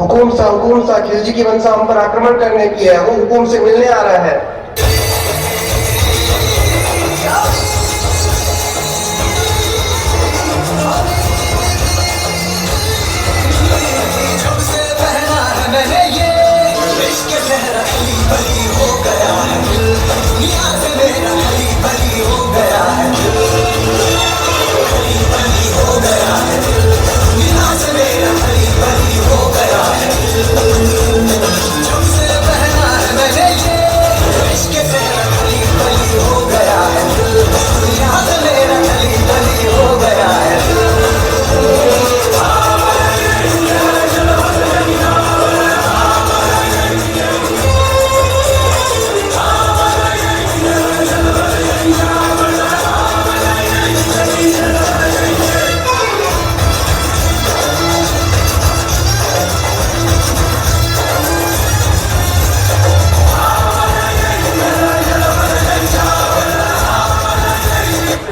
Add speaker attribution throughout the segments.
Speaker 1: हुकूम सा खिलजी की मनसा हम पर आक्रमण करने की है। वो हुकूम से मिलने आ रहा है।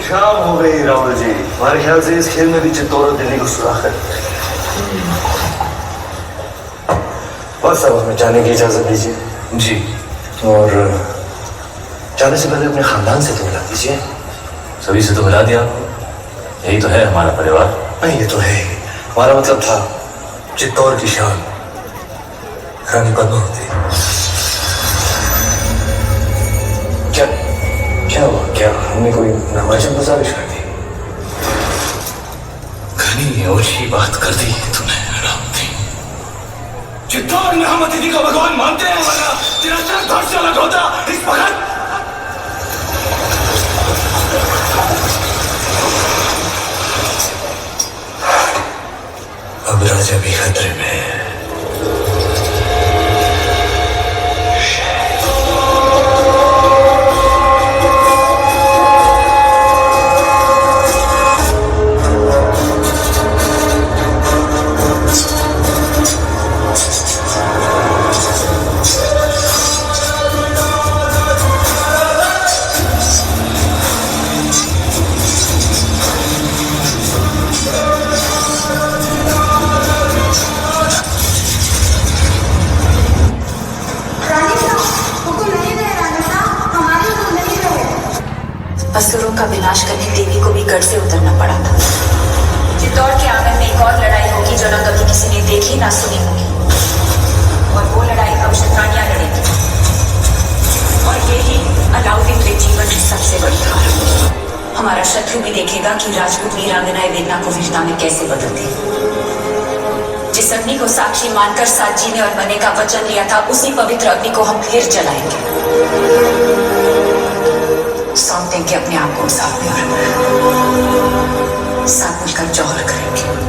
Speaker 2: शाम हो गई राहुल जी। हमारे ख्याल से इस खेल में भी चित्तौड़ और दिल्ली को सुराख है। बस अब हमें जाने की इजाजत दीजिए। जी। और जाने से पहले अपने खानदान से तो मिला दीजिए।
Speaker 3: सभी से तो मिला दिया आपको। यही तो है हमारा परिवार।
Speaker 2: नहीं, ये तो है ही। हमारा मतलब था चित्तौड़ की शान रानी पद्मावती। क्या क्या हुआ? क्या हमने कोई नावाजिब गुजारिश कर दी?
Speaker 3: घनी ओछी बात कर दी तूने राम थी। चित्तौड़ में हम अतिथि का भगवान मानते हैं, वरना तेरा सर धड़ से अलग होता इस वक्त।
Speaker 2: अब राजा भी खतरे में है।
Speaker 4: असुरों का विनाश करने देवी को भी गढ़ से उतरना पड़ा था। चित्तौड़ के आंगन में एक और लड़ाई होगी जो न कभी किसी ने देखी ना सुनी होगी, और वो लड़ाई अब शतरानियां लड़ेगी। और यही अलाउद्दीन के जीवन की सबसे बड़ी हार होगी। हमारा शत्रु भी देखेगा कि राजपूत वीरांगनाएं वेदना को वीरता में कैसे बदलती। जिस अग्नि को साक्षी मानकर सात जी ने और मने का वचन लिया था, उसी पवित्र अग्नि को हम फिर जलाएंगे। सौंप देंगे अपने आप को साथ में और साथ मिलकर जौहर करेंगे।